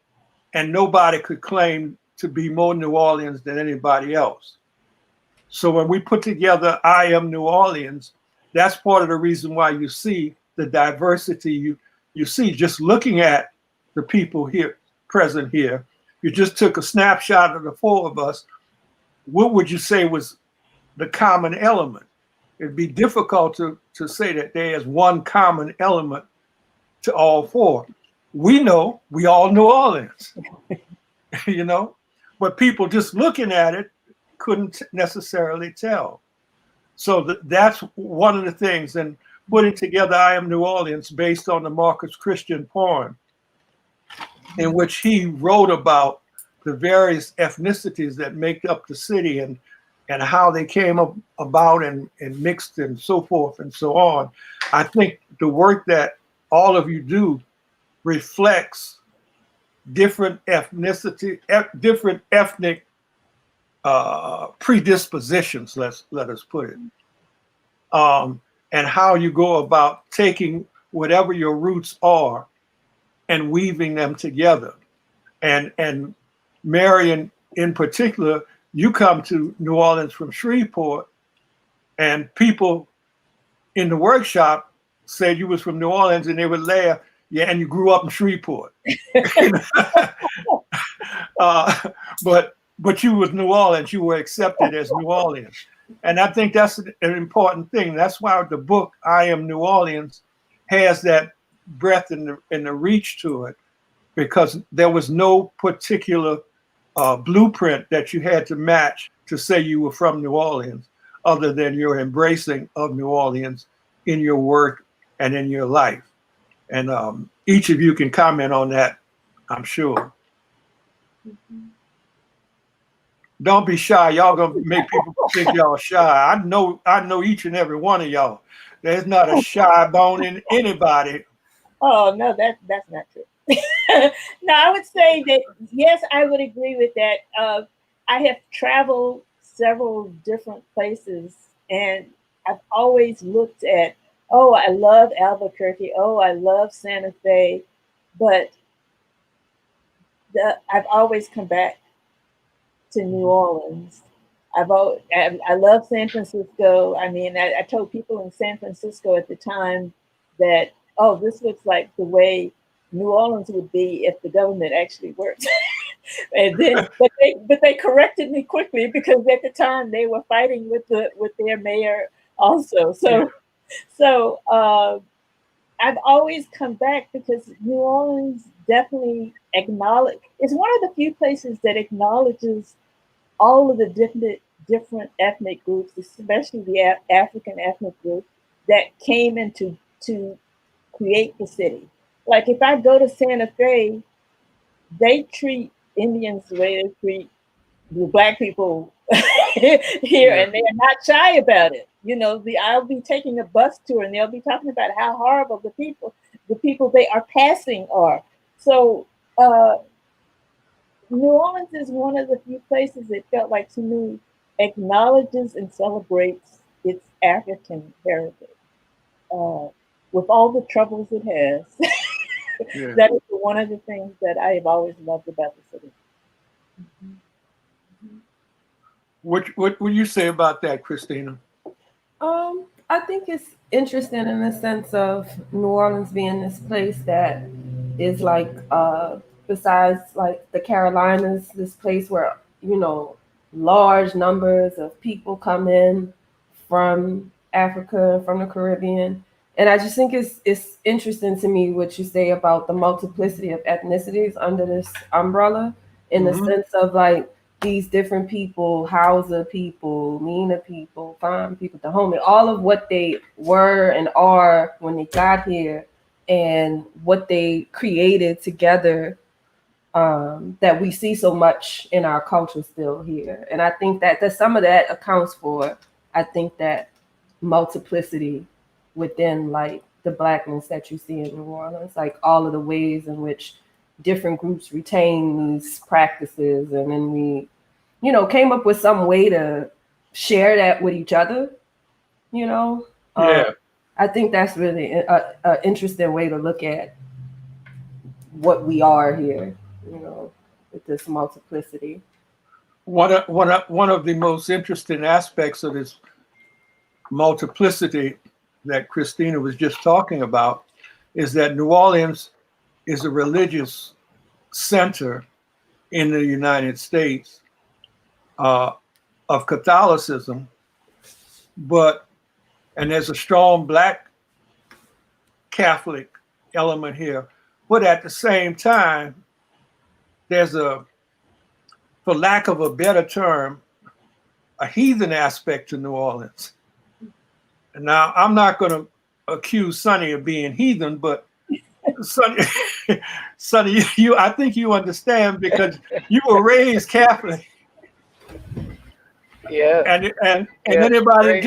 and nobody could claim to be more New Orleans than anybody else. So when we put together I Am New Orleans, that's part of the reason why you see the diversity you see just looking at the people here present here. You just took a snapshot of the four of us. What would you say was the common element? It'd be difficult to say that there's one common element to all four. We know we all New Orleans, but people just looking at it couldn't necessarily tell. So that's one of the things. And putting together I Am New Orleans based on the Marcus Christian poem in which he wrote about the various ethnicities that make up the city and how they came about and mixed and so forth and so on. I think the work that all of you do reflects different ethnicity, different ethnic predispositions, let us put it, and how you go about taking whatever your roots are and weaving them together. And Marian, in particular, you come to New Orleans from Shreveport, and people in the workshop said you was from New Orleans, and they would laugh. Yeah, and you grew up in Shreveport. But you was New Orleans. You were accepted as New Orleans, and I think that's an important thing. That's why the book "I Am New Orleans" has that breadth and the reach to it, because there was no particular blueprint that you had to match to say you were from New Orleans, other than your embracing of New Orleans in your work and in your life. And each of you can comment on that, I'm sure. Mm-hmm. Don't be shy. Y'all gonna make people think y'all shy. I know each and every one of y'all. There's not a shy bone in anybody. Oh no, that's not true. No, I would say that yes, I would agree with that. I have traveled several different places, and I've always looked at, oh, I love Albuquerque, oh, I love Santa Fe, but I've always come back to New Orleans. I love San Francisco. I mean, I told people in San Francisco at the time that, oh, this looks like the way New Orleans would be if the government actually worked. And then, but they corrected me quickly, because at the time they were fighting with their mayor also. So I've always come back, because New Orleans definitely it's one of the few places that acknowledges all of the different ethnic groups, especially the African ethnic group that came into to create the city. Like if I go to Santa Fe, they treat Indians the way they treat the Black people here, and they are not shy about it. You know, I'll be taking a bus tour, and they'll be talking about how horrible the people they are passing are. So New Orleans is one of the few places that felt like, to me, acknowledges and celebrates its African heritage. With all the troubles it has, that is one of the things that I have always loved about the city. What would you say about that, Kristina? I think it's interesting in the sense of New Orleans being this place that is like, besides like the Carolinas, this place where, you know, large numbers of people come in from Africa, from the Caribbean. And I just think it's interesting to me what you say about the multiplicity of ethnicities under this umbrella, in the sense of like these different people, Hausa people, Mina people, Fam people, Dahomey, all of what they were and are when they got here, and what they created together, that we see so much in our culture still here. And I think that some of that accounts for, I think, that multiplicity within like the Blackness that you see in New Orleans, like all of the ways in which different groups retain these practices, and then we, you know, came up with some way to share that with each other, you know. I think that's really an interesting way to look at what we are here, you know, with this multiplicity. One of the most interesting aspects of this multiplicity that Kristina was just talking about is that New Orleans is a religious center in the United States of Catholicism, and there's a strong Black Catholic element here, but at the same time, there's for lack of a better term, a heathen aspect to New Orleans. And now I'm not going to accuse Sunni of being heathen, but Sunni, Sonny, I think you understand because you were raised Catholic. Yeah. And Yeah. anybody Raised.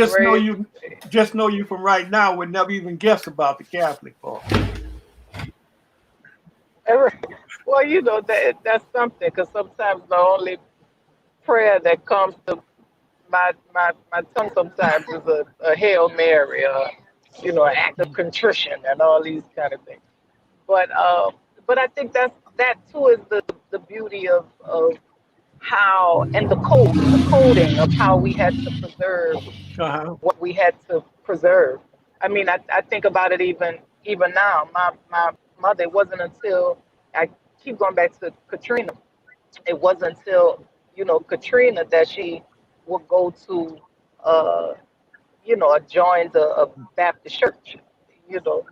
just know you from right now would never even guess about the Catholic part. Well, you know that's something, because sometimes the only prayer that comes to my tongue sometimes is a Hail Mary, an act of contrition and all these kind of things. But I think that too is the beauty of how, and the coding of how we had to preserve Uh-huh. what we had to preserve. I mean, I think about it even now. My mother, it wasn't until, I keep going back to Katrina. It wasn't until, Katrina, that she would go to, uh, join a Baptist church, you know.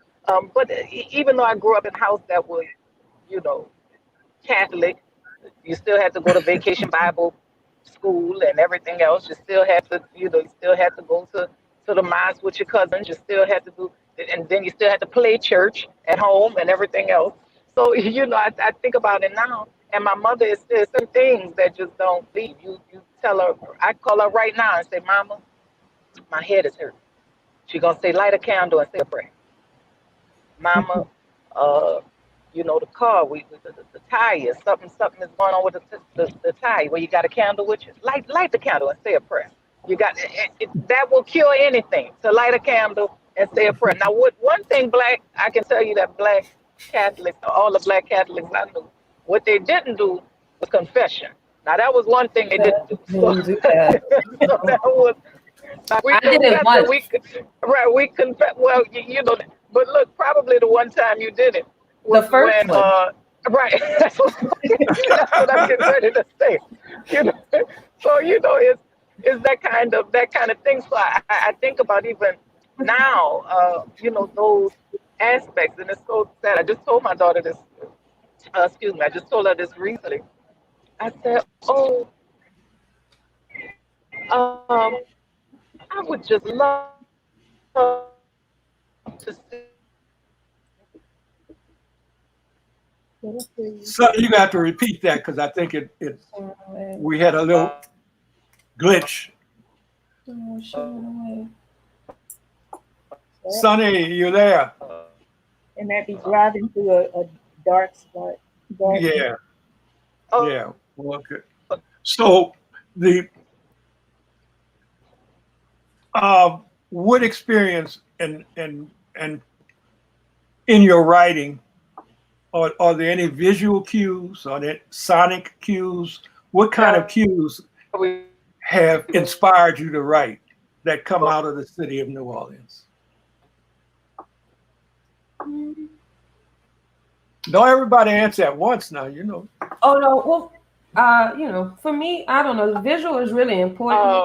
But even though I grew up in a house that was, you know, Catholic, you still had to go to vacation Bible school and everything else. You still had to, you still had to go to the mosque with your cousins. You still had to do, and then you still had to play church at home and everything else. So, I think about it now. And my mother is still some things that just don't leave. You tell her, I call her right now and say, Mama, my head is hurt. She gonna say, light a candle and say a prayer. Mama, uh, the car, the tire, something is going on with the tire. Well, you got a candle with you. Light the candle and say a prayer. You got that will cure anything. To light a candle and say a prayer. Now, one thing I can tell you that black Catholics, all the black Catholics I knew, what they didn't do was confession. Now, that was one thing they didn't do. So, Do that. so that was. Now, we I did it confess once. we confess. Well, but look, probably the one time you did it The was first when, one. right. That's what I'm getting ready to say. You know, so it's that kind of thing. So I think about even now, those aspects, and it's so sad. I just told my daughter this. Excuse me. I just told her this recently. I said, "Oh, I would just love to see." So you got to repeat that because I think we had a little glitch. Sonny, you there? And that be driving through a dark spot. Yeah, Oh, yeah. Well, okay. So the what experience and in your writing, are there any visual cues? Are there sonic cues? What kind of cues have inspired you to write that come out of the city of New Orleans? Don't everybody answer at once now, Oh no, well, for me, I don't know. The visual is really important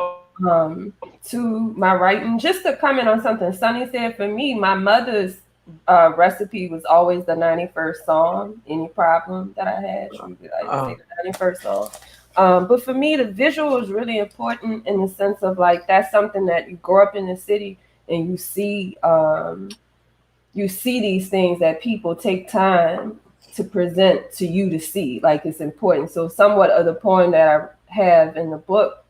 to my writing. Just to comment on something Sunny said, for me, my mother's recipe was always the 91st Psalm. Any problem that I had, she would say the 91st Psalm. But for me, the visual is really important in the sense of like that's something that you grow up in the city and you see these things that people take time to present to you to see. Like it's important. So somewhat of the poem that I have in the book,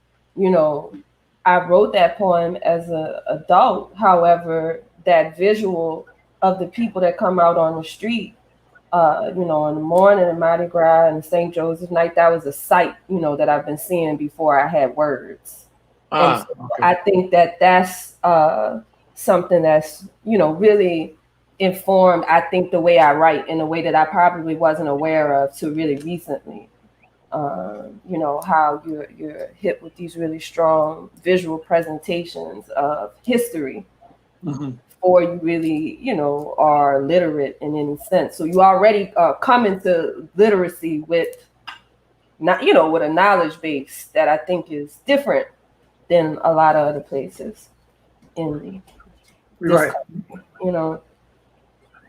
I wrote that poem as an adult. However, that visual of the people that come out on the street, in the morning and Mardi Gras and St. Joseph night, that was a sight, that I've been seeing before I had words. And so okay. I think that's something that's, really informed, I think, the way I write in a way that I probably wasn't aware of till really recently. How you're hit with these really strong visual presentations of history before you really, are literate in any sense. So you already come into literacy with with a knowledge base that I think is different than a lot of other places in this Right. country,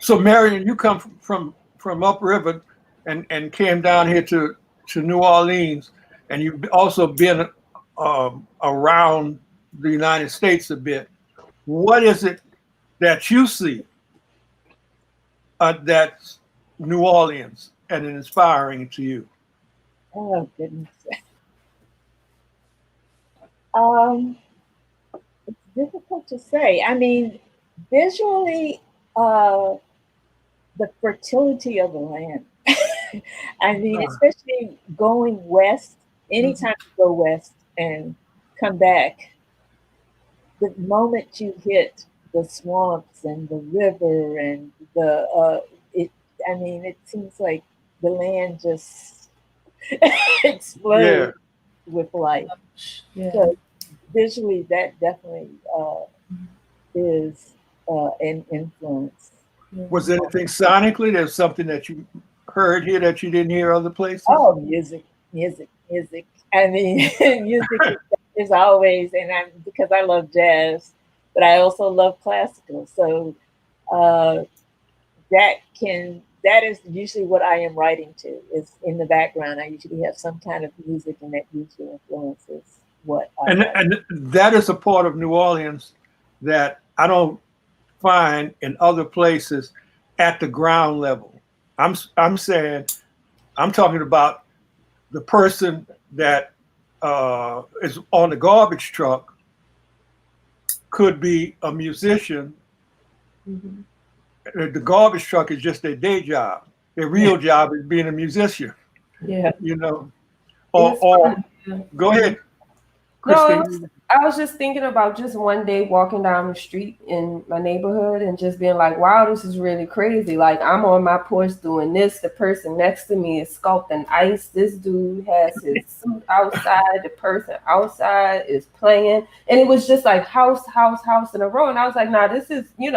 So Marian, you come from upriver and came down here to New Orleans, and you've also been around the United States a bit. What is it that you see that's New Orleans and inspiring to you? Oh goodness. It's difficult to say. I mean, visually, the fertility of the land. I mean, especially going west. Anytime you go west and come back, the moment you hit the swamps and the river and I mean, it seems like the land just explodes with life. Yeah. So visually, that definitely is an influence. Was there anything sonically? There's something that you heard here that you didn't hear other places? Oh, music. I mean, music is always, because I love jazz, but I also love classical. So that is usually what I am writing to. Is in the background. I usually have some kind of music, and that usually influences what I write. And that is a part of New Orleans that I don't find in other places at the ground level. I'm talking about the person that is on the garbage truck could be a musician. Mm-hmm. The garbage truck is just their day job. Their real job is being a musician. Yeah. You know. Or go ahead, Kristina. No, I was just thinking about just one day walking down the street in my neighborhood and just being like, wow, this is really crazy. Like, I'm on my porch doing this. The person next to me is sculpting ice. This dude has his suit outside. The person outside is playing. And it was just like house in a row. And I was like, nah, this is, it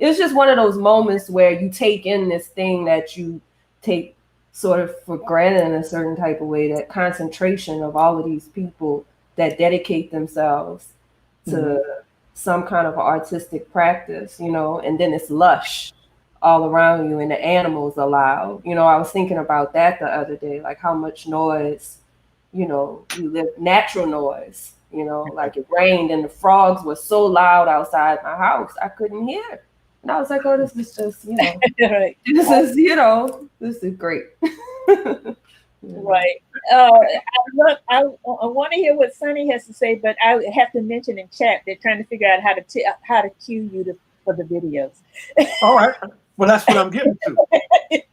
was just one of those moments where you take in this thing that you take sort of for granted in a certain type of way, that concentration of all of these people that dedicate themselves to some kind of artistic practice, and then it's lush all around you and the animals are loud. I was thinking about that the other day, like how much noise, we live natural noise, like it rained and the frogs were so loud outside my house, I couldn't hear. And I was like, oh, this is just, Right. this is great. Right. I want to hear what Sunni has to say, but I have to mention in chat they're trying to figure out how to cue you for the videos. All right. Well, that's what I'm getting to.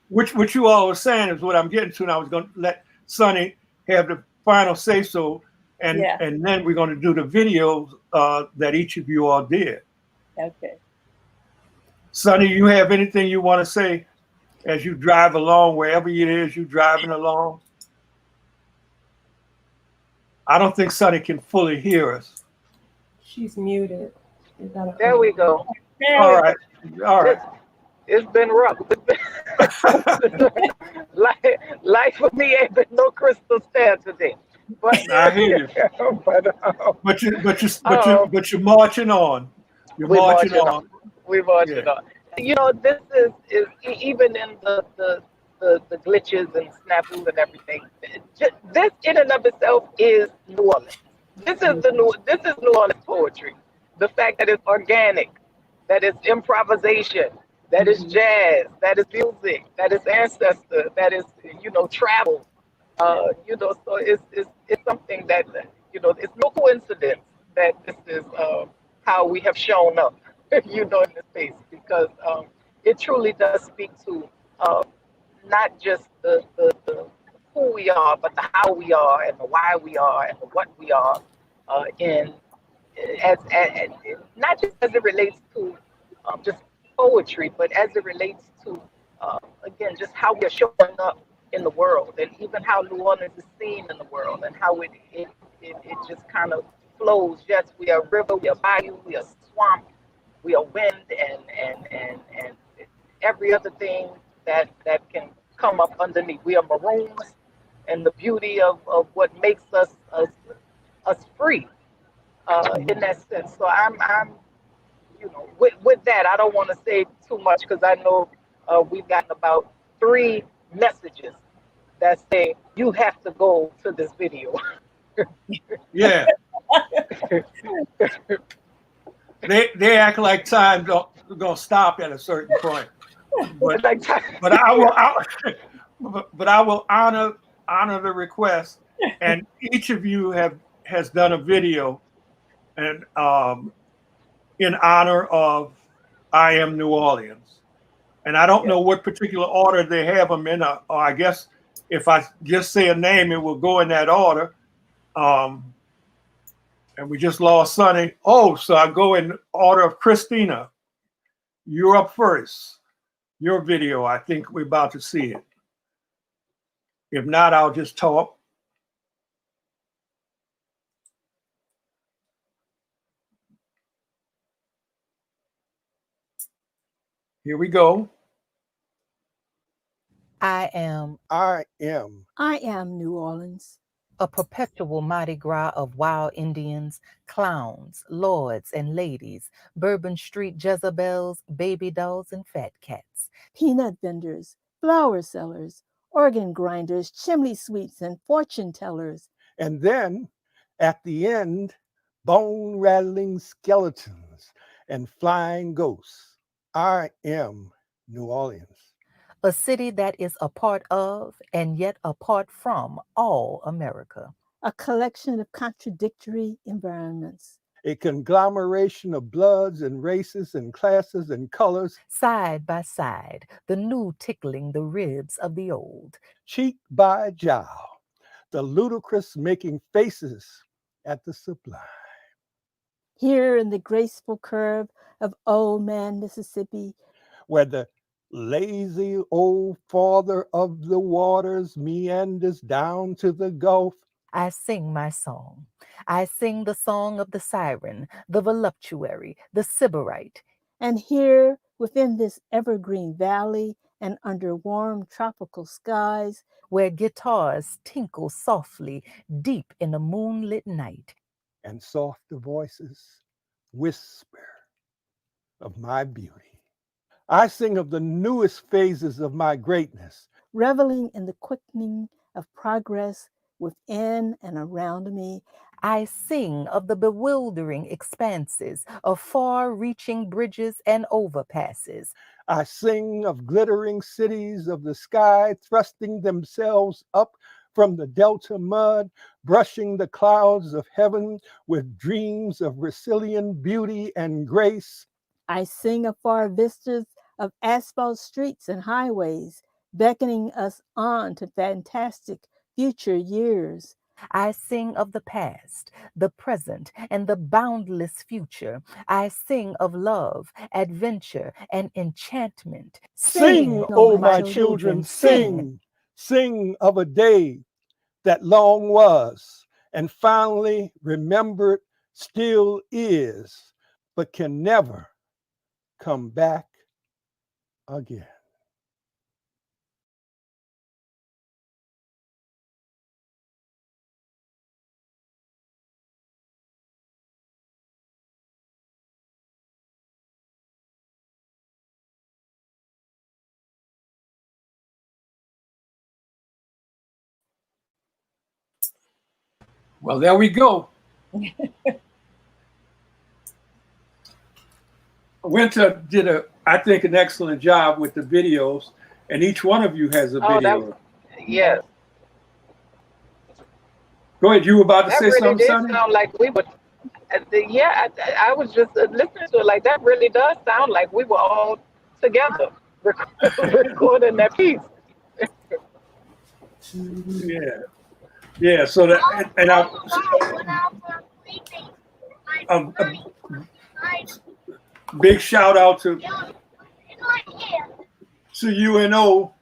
Which you all were saying is what I'm getting to, and I was going to let Sunni have the final say so, and then we're going to do the videos that each of you all did. Okay. Sunni, you have anything you want to say as you drive along, wherever it is you're driving along? I don't think Sunni can fully hear us. She's muted. There we go. All right. It's been rough. Life for me ain't been no crystal stair today. But I hear you. but you're marching on. We're marching on. This is even in the glitches and snafus and everything. This in and of itself is New Orleans. This is New Orleans poetry. The fact that it's organic, that it's improvisation, that is jazz, that is music, that is ancestor, that is travel. So it's something that it's no coincidence that this is how we have shown up, in this space, because it truly does speak to not just the who we are, but the how we are and the why we are and the what we are as not just as it relates to just poetry, but as it relates to again just how we are showing up in the world, and even how New Orleans is seen in the world, and how it just kind of flows. Yes, we are river, we are bayou, we are swamp, we are wind, and every other thing that can come up underneath. We are maroons, and the beauty of what makes us free in that sense. So I'm with that, I don't want to say too much, because I know we've gotten about 3 messages that say you have to go to this video. Yeah. They act like time gonna stop at a certain point. but Like, but I will honor the request, and each of you has done a video, and in honor of I Am New Orleans, and I don't know what particular order they have them in. Or I guess if I just say a name, it will go in that order. And we just lost Sunny. Oh, so I go in order of Kristina. You're up first. Your video, I think we're about to see it. If not, I'll just talk. Here we go. I am New Orleans. a perpetual Mardi Gras of wild Indians, clowns, lords and ladies, Bourbon Street Jezebels, baby dolls and fat cats, Peanut vendors, flower sellers, organ grinders, chimney sweeps, and fortune tellers. And then, at the end, bone-rattling skeletons and flying ghosts. I am New Orleans. a city that is a part of and yet apart from all America. A collection of contradictory environments. A conglomeration of bloods and races and classes and colors. Side by side, the new tickling the ribs of the old. Cheek by jowl, the ludicrous making faces at the sublime. Here in the graceful curve of Old Man Mississippi, where the lazy old father of the waters meanders down to the Gulf. I sing my song. I sing the song of the siren, the voluptuary, the sybarite. And here within this evergreen valley and under warm tropical skies, where guitars tinkle softly deep in the moonlit night, and softer voices whisper of my beauty. I sing of the newest phases of my greatness, reveling in the quickening of progress within and around me. I sing of the bewildering expanses of far-reaching bridges and overpasses. I sing of glittering cities of the sky thrusting themselves up from the delta mud, brushing the clouds of heaven with dreams of Brazilian beauty and grace. I sing of far vistas of asphalt streets and highways, beckoning us on to fantastic future years. I sing of the past, the present, and the boundless future. I sing of love, adventure, and enchantment. Sing, oh my children, sing. Sing of a day that long was and finally remembered still is, but can never come back again. Well, there we go. Weenta did I think, an excellent job with the videos, and each one of you has a video. Yes. Go ahead. You were about to say really something, did Sunny? sound like we were. I was just listening to it. Like, that really does sound like we were all together recording that piece. Yeah. So that, and big shout out to UNO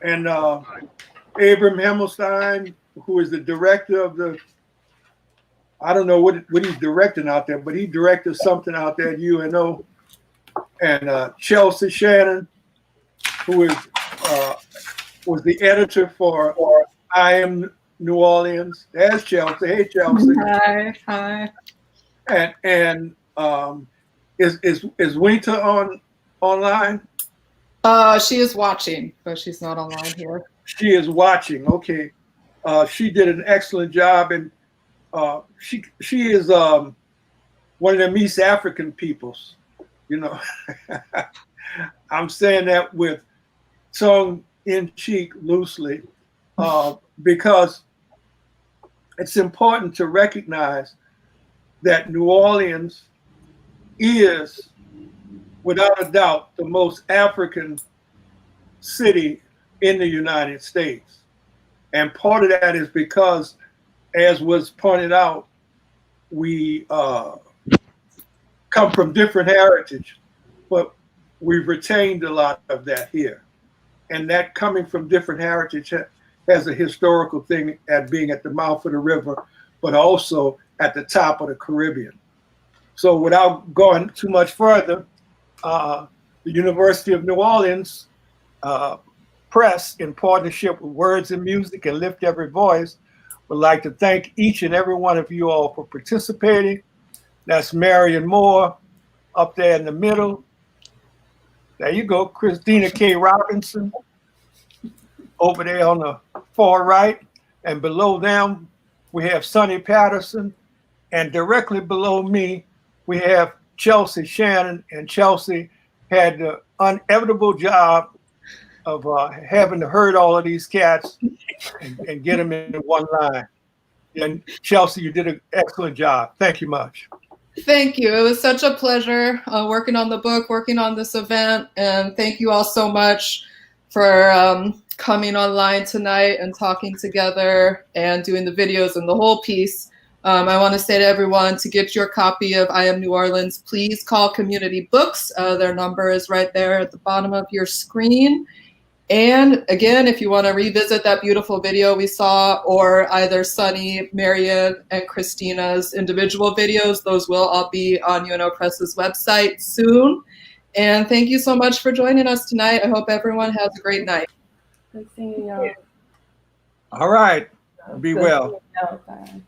and Abram Himmelstein, who is the director of the, I don't know what he's directing out there, but he directed something out there at UNO, and Chelsea Shannon, who is was the editor for I Am New Orleans. There's Chelsea. Hey, Chelsea. Hi. And is Weenta online? She is watching, but she's not online here. She is watching. Okay. She did an excellent job, and she is one of them East African peoples, you know. I'm saying that with tongue in cheek loosely, because it's important to recognize that New Orleans is, without a doubt, the most African city in the United States. And part of that is because, as was pointed out, we come from different heritage, but we've retained a lot of that here. And that coming from different heritage has a historical thing at being at the mouth of the river, but also at the top of the Caribbean. So without going too much further, the University of New Orleans Press, in partnership with Words and Music and Lift Every Voice, would like to thank each and every one of you all for participating. That's Marian Moore up there in the middle. There you go, Kristina Kay Robinson over there on the far right. And below them, we have Sunni Patterson. And directly below me, we have Chelsea Shannon. And Chelsea had the inevitable job of having to herd all of these cats and get them in one line. And Chelsea, you did an excellent job. Thank you much. Thank you. It was such a pleasure working on the book, working on this event. And thank you all so much for coming online tonight and talking together and doing the videos and the whole piece. I want to say to everyone, to get your copy of I Am New Orleans, please call Community Books. Their number is right there at the bottom of your screen. And again, if you want to revisit that beautiful video we saw, or either Sunni, Marian, and Kristina's individual videos, those will all be on UNO Press's website soon. And thank you so much for joining us tonight. I hope everyone has a great night. Good seeing y'all. All right. Be well. Bye.